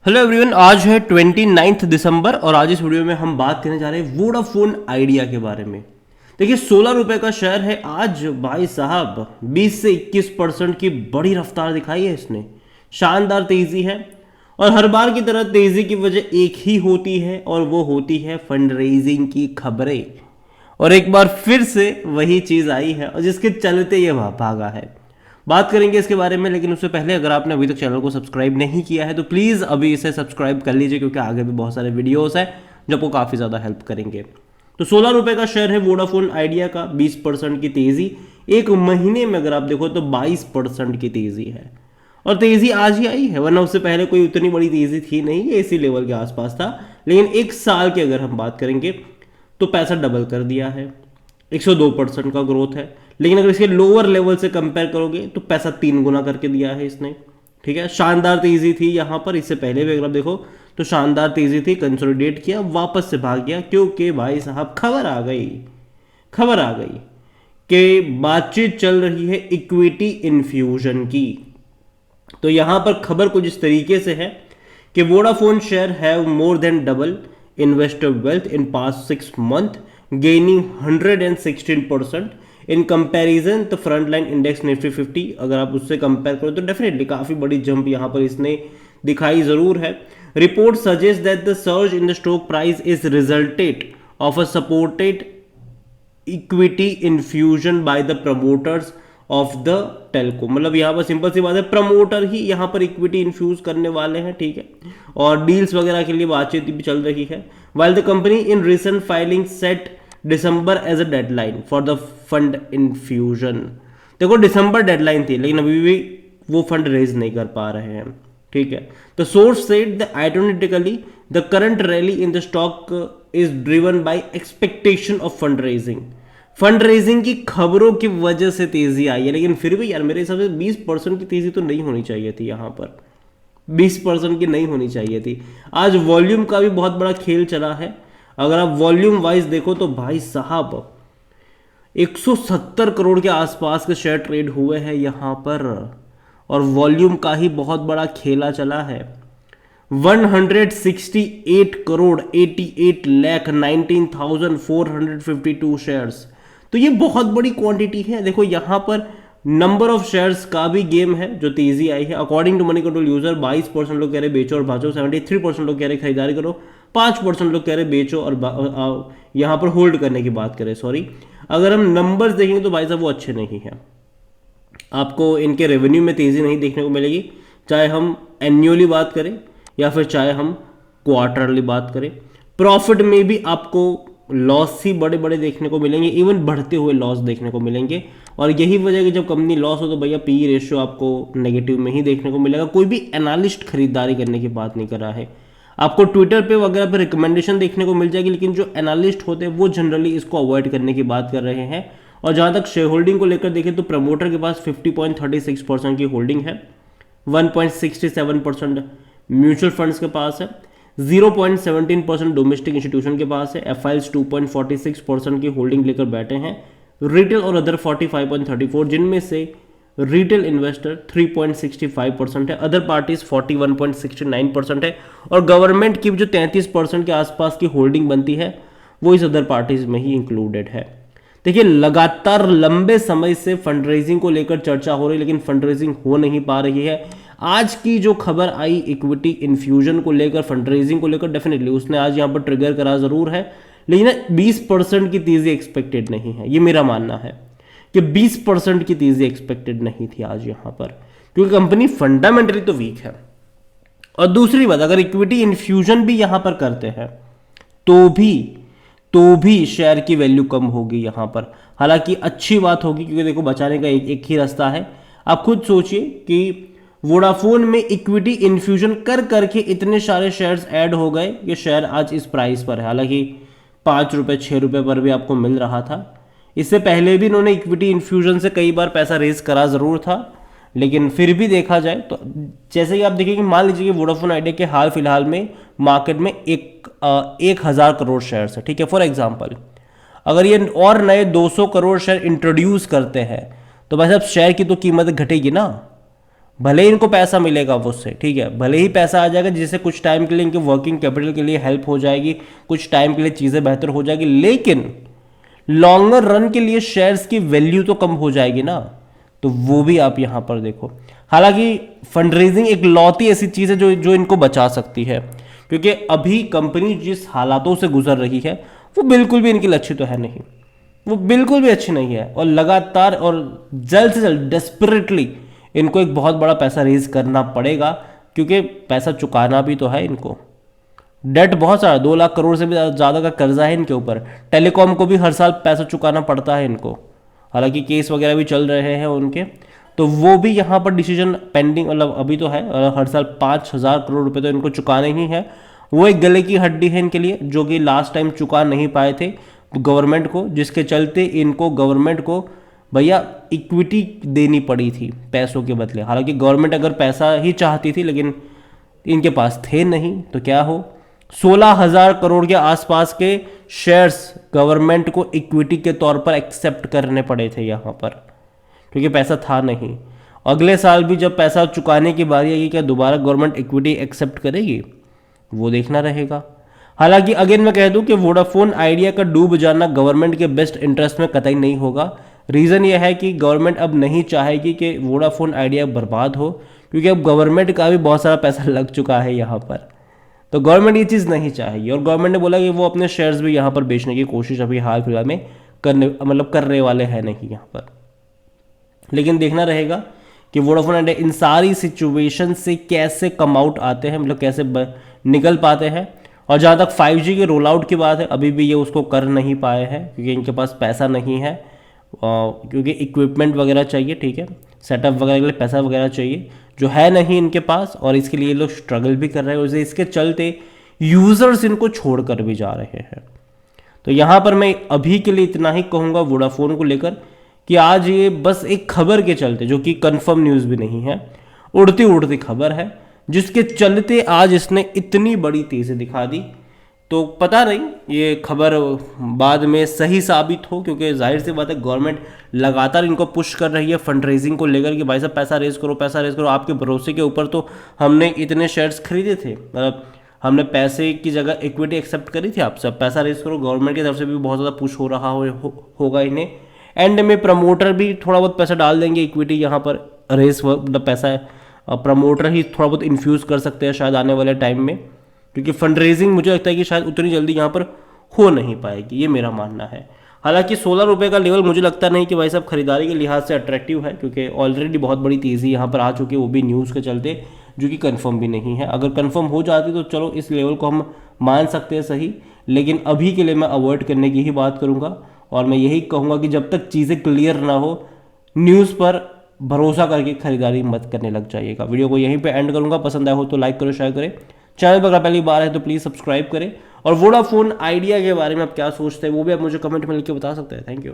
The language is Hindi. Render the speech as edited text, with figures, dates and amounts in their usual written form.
हेलो एवरीवन, आज है 29 दिसंबर और आज इस वीडियो में हम बात करने जा रहे हैं वोडाफोन आइडिया के बारे में। देखिए 16 रुपए का शेयर है आज भाई साहब, 20 से 21% की बड़ी रफ्तार दिखाई है इसने। शानदार तेजी है और हर बार की तरह तेजी की वजह एक ही होती है और वो होती है फंड रेजिंग की खबरें। और एक बार फिर से वही चीज आई है और जिसके चलते ये भागा है। बात करेंगे इसके बारे में, लेकिन उससे पहले अगर आपने अभी तक चैनल को सब्सक्राइब नहीं किया है तो प्लीज़ अभी इसे सब्सक्राइब कर लीजिए, क्योंकि आगे भी बहुत सारे वीडियोस हैं जो आपको काफ़ी ज़्यादा हेल्प करेंगे। तो 16 रुपए का शेयर है वोडाफोन आइडिया का, 20% की तेज़ी। एक महीने में अगर आप देखो तो 22% की तेज़ी है और तेज़ी आज ही आई है, वरना उससे पहले कोई उतनी बड़ी तेज़ी थी नहीं, ये इसी लेवल के आसपास था। लेकिन एक साल की अगर हम बात करेंगे तो पैसा डबल कर दिया है, 102% का ग्रोथ है। लेकिन अगर इसके लोअर लेवल से कंपेयर करोगे तो पैसा 3 गुना करके दिया है इसने। ठीक है, शानदार तेजी थी यहां पर, इससे पहले भी अगर आप देखो तो शानदार तेजी थी, कंसोलिडेट किया, वापस से भाग गया, क्योंकि भाई साहब खबर आ गई कि बातचीत चल रही है इक्विटी इन्फ्यूजन की। तो यहां पर खबर कुछ इस तरीके से है कि Vodafone share have more than double investor wealth in past 6 month, gaining 116%। In comparison the front line index Nifty 50, अगर आप उससे कंपेयर करो तो डेफिनेटली काफी बड़ी जंप यहां पर इसने दिखाई जरूर है। Report suggest that the surge in the stock price is resulted of a supported equity infusion by the promoters of the Telco. मतलब यहां पर सिंपल सी बात है, प्रमोटर ही यहां पर इक्विटी इन्फ्यूज करने वाले हैं। ठीक है, और डील्स वगैरह के लिए बातचीत भी चल रही है। While the company in recent filing set December as a deadline for the fund infusion. देखो दिसंबर डेडलाइन थी, लेकिन अभी भी वो फंड रेज नहीं कर पा रहे हैं। ठीक है, the source said the identically the current rally in the stock is driven by expectation of fund raising की खबरों की वजह से तेजी आई है। लेकिन फिर भी यार मेरे हिसाब से 20% की तेजी तो नहीं होनी चाहिए थी, यहां पर 20% की नहीं होनी चाहिए थी। आज वॉल्यूम का भी बहुत बड़ा खेल चला है। अगर आप वॉल्यूम वाइज देखो तो भाई साहब 170 करोड़ के आसपास के शेयर ट्रेड हुए हैं यहां पर, और वॉल्यूम का ही बहुत बड़ा खेला चला है। 168 करोड़ 88 लाख 19,452 शेयर्स, तो ये बहुत बड़ी क्वांटिटी है। देखो यहां पर नंबर ऑफ शेयर्स का भी गेम है जो तेजी आई है। According to Moneycontrol user 22% लोग कह रहे बेचो और भाजो, 73% लोग कह रहे खरीदारी करो, 5% लोग कह रहे बेचो और यहां पर होल्ड करने की बात करें। सॉरी, अगर हम नंबर्स देखेंगे तो भाई साहब वो अच्छे नहीं हैं। आपको इनके रेवेन्यू में तेजी नहीं देखने को मिलेगी, चाहे हम एन्युअली बात करें या फिर चाहे हम क्वार्टरली बात करें। प्रॉफिट में भी आपको लॉस ही बड़े बड़े देखने को मिलेंगे, इवन बढ़ते हुए लॉस देखने को मिलेंगे। और यही वजह कि जब कंपनी लॉस हो तो भैया पी रेशियो आपको नेगेटिव में ही देखने को मिलेगा। कोई भी एनालिस्ट खरीदारी करने की बात नहीं कर रहा है। आपको ट्विटर पे वगैरह पे रिकमेंडेशन देखने को मिल जाएगी, लेकिन जो एनालिस्ट होते हैं वो जनरली इसको अवॉइड करने की बात कर रहे हैं। और जहां तक शेयर होल्डिंग को लेकर देखें तो प्रमोटर के पास 50.36% की होल्डिंग है, 1.67% म्यूचुअल फंड्स के पास है, 0.17% डोमेस्टिक इंस्टीट्यूशन के पास है, एफआईएल्स 2.46% की होल्डिंग लेकर बैठे हैं, रिटेल और अदर 45.34, जिनमें से रिटेल इन्वेस्टर 3.65% है, अदर पार्टीज 41.69% है, और गवर्नमेंट की जो 33% के आसपास की होल्डिंग बनती है वो इस अदर पार्टीज में ही इंक्लूडेड है। देखिए लगातार लंबे समय से फंड रेजिंग को लेकर चर्चा हो रही है, लेकिन फंड रेजिंग हो नहीं पा रही है। आज की जो खबर आई इक्विटी इन्फ्यूजन को लेकर, फंड रेजिंग को लेकर, डेफिनेटली उसने आज यहां पर ट्रिगर करा जरूर है, लेकिन 20% की तेजी एक्सपेक्टेड नहीं है। ये मेरा मानना है कि 20% की तेजी एक्सपेक्टेड नहीं थी आज यहां पर, क्योंकि कंपनी फंडामेंटली तो वीक है। और दूसरी बात, अगर इक्विटी इन्फ्यूजन भी यहां पर करते हैं तो भी शेयर की वैल्यू कम होगी यहां पर। हालांकि अच्छी बात होगी, क्योंकि देखो बचाने का एक ही रास्ता है। आप खुद सोचिए कि वोडाफोन में इक्विटी इन्फ्यूजन कर करके इतने सारे शेयर्स ऐड हो गए कि शेयर आज इस प्राइस पर है। हालांकि 5 रुपए 6 रुपए पर भी आपको मिल रहा था। इससे पहले भी इन्होंने इक्विटी इन्फ्यूजन से कई बार पैसा रेज करा जरूर था, लेकिन फिर भी देखा जाए तो जैसे कि आप देखिए कि मान लीजिए कि वोडाफोन आइडिया के हाल फिलहाल में मार्केट में 1,000 करोड़ शेयर्स है। ठीक है, फॉर एग्जाम्पल अगर ये और नए 200 करोड़ शेयर इंट्रोड्यूस करते हैं तो भाई साहब शेयर की तो कीमत घटेगी ना। भले ही इनको पैसा मिलेगा उससे, ठीक है, भले ही पैसा आ जाएगा जिससे कुछ टाइम के लिए इनके वर्किंग कैपिटल के लिए हेल्प हो जाएगी, कुछ टाइम के लिए चीज़ें बेहतर हो जाएगी, लेकिन लॉन्गर रन के लिए शेयर्स की वैल्यू तो कम हो जाएगी ना। तो वो भी आप यहां पर देखो। हालांकि फंड रेजिंग एक लौती ऐसी चीज़ है जो जो इनको बचा सकती है, क्योंकि अभी कंपनी जिस हालातों से गुजर रही है वो बिल्कुल भी इनकी लक्ष्य तो है नहीं, वो बिल्कुल भी अच्छी नहीं है। और लगातार और जल्द से जल्द डेस्परेटली इनको एक बहुत बड़ा पैसा रेज करना पड़ेगा, क्योंकि पैसा चुकाना भी तो है इनको। डेट बहुत सारा 2 लाख करोड़ से भी ज़्यादा का कर्जा है इनके ऊपर। टेलीकॉम को भी हर साल पैसा चुकाना पड़ता है इनको, हालांकि केस वगैरह भी चल रहे हैं उनके, तो वो भी यहाँ पर डिसीजन पेंडिंग, मतलब अभी तो है। और हर साल 5,000 करोड़ रुपए तो इनको चुकाने ही है। वो एक गले की हड्डी है इनके लिए, जो कि लास्ट टाइम चुका नहीं पाए थे गवर्नमेंट को, जिसके चलते इनको गवर्नमेंट को भैया इक्विटी देनी पड़ी थी पैसों के बदले। हालांकि गवर्नमेंट अगर पैसा ही चाहती थी, लेकिन इनके पास थे नहीं, तो क्या हो, 16,000 करोड़ के आसपास के शेयर्स गवर्नमेंट को इक्विटी के तौर पर एक्सेप्ट करने पड़े थे यहाँ पर, क्योंकि पैसा था नहीं। अगले साल भी जब पैसा चुकाने की बारी आएगी, क्या दोबारा गवर्नमेंट इक्विटी एक्सेप्ट करेगी, वो देखना रहेगा। हालांकि अगेन मैं कह दूं कि वोडाफोन आइडिया का डूब जाना गवर्नमेंट के बेस्ट इंटरेस्ट में कतई नहीं होगा। रीज़न ये है कि गवर्नमेंट अब नहीं चाहेगी कि वोडाफोन आइडिया बर्बाद हो, क्योंकि अब गवर्नमेंट का भी बहुत सारा पैसा लग चुका है यहाँ पर। तो गवर्नमेंट ये चीज़ नहीं चाहेगी, और गवर्नमेंट ने बोला कि वो अपने शेयर्स भी यहाँ पर बेचने की कोशिश अभी हाल फिलहाल में करने वाले हैं नहीं यहाँ पर। लेकिन देखना रहेगा कि वोडाफोन आइडिया इन सारी सिचुएशन से कैसे कम आउट आते हैं, मतलब कैसे निकल पाते हैं। और जहाँ तक 5G के रोल आउट की बात है, अभी भी ये उसको कर नहीं पाए हैं, क्योंकि इनके पास पैसा नहीं है, क्योंकि इक्विपमेंट वगैरह चाहिए, ठीक है, सेटअप वगैरह के लिए पैसा वगैरह चाहिए, जो है नहीं इनके पास, और इसके लिए लोग स्ट्रगल भी कर रहे हैं। उसे इसके चलते यूज़र्स इनको छोड़ कर भी जा रहे हैं। तो यहाँ पर मैं अभी के लिए इतना ही कहूँगा वोडाफोन को लेकर, कि आज ये बस एक खबर के चलते, जो कि कंफर्म न्यूज़ भी नहीं है, उड़ती उड़ती खबर है, जिसके चलते आज इसने इतनी बड़ी तेज़ी दिखा दी। तो पता नहीं ये खबर बाद में सही साबित हो, क्योंकि जाहिर सी बात है गवर्नमेंट लगातार इनको पुश कर रही है फंड रेजिंग को लेकर कि भाई साहब पैसा रेज करो, पैसा रेज करो। आपके भरोसे के ऊपर तो हमने इतने शेयर्स खरीदे थे, मतलब हमने पैसे की जगह इक्विटी एक्सेप्ट करी थी, आप सब पैसा रेज करो। गवर्नमेंट की तरफ से भी बहुत ज़्यादा पुश हो रहा होगा इन्हें। एंड में प्रमोटर भी थोड़ा बहुत पैसा डाल देंगे इक्विटी यहाँ पर रेस, मतलब पैसा प्रमोटर ही थोड़ा बहुत इन्फ्यूज़ कर सकते हैं शायद आने वाले टाइम में, क्योंकि फंड रेजिंग मुझे लगता है कि शायद उतनी जल्दी यहाँ पर हो नहीं पाएगी, ये मेरा मानना है। हालांकि 16 रुपये का लेवल मुझे लगता नहीं कि भाई साहब खरीदारी के लिहाज से अट्रैक्टिव है, क्योंकि ऑलरेडी बहुत बड़ी तेज़ी यहाँ पर आ चुकी है, वो भी न्यूज़ के चलते, जो कि कंफर्म भी नहीं है। अगर कंफर्म हो जाती तो चलो इस लेवल को हम मान सकते हैं सही, लेकिन अभी के लिए मैं अवॉइड करने की ही बात करूँगा। और मैं यही कहूँगा कि जब तक चीज़ें क्लियर ना हो, न्यूज़ पर भरोसा करके खरीदारी मत करने लग जाइएगा। वीडियो को यहीं पे एंड करूँगा, पसंद आया हो तो लाइक करो, शेयर करें, चैनल पर अगर पहली बार है तो प्लीज़ सब्सक्राइब करें। और वोडाफोन आइडिया के बारे में आप क्या सोचते हैं वो भी आप मुझे कमेंट में लिख के बता सकते हैं। Thank you.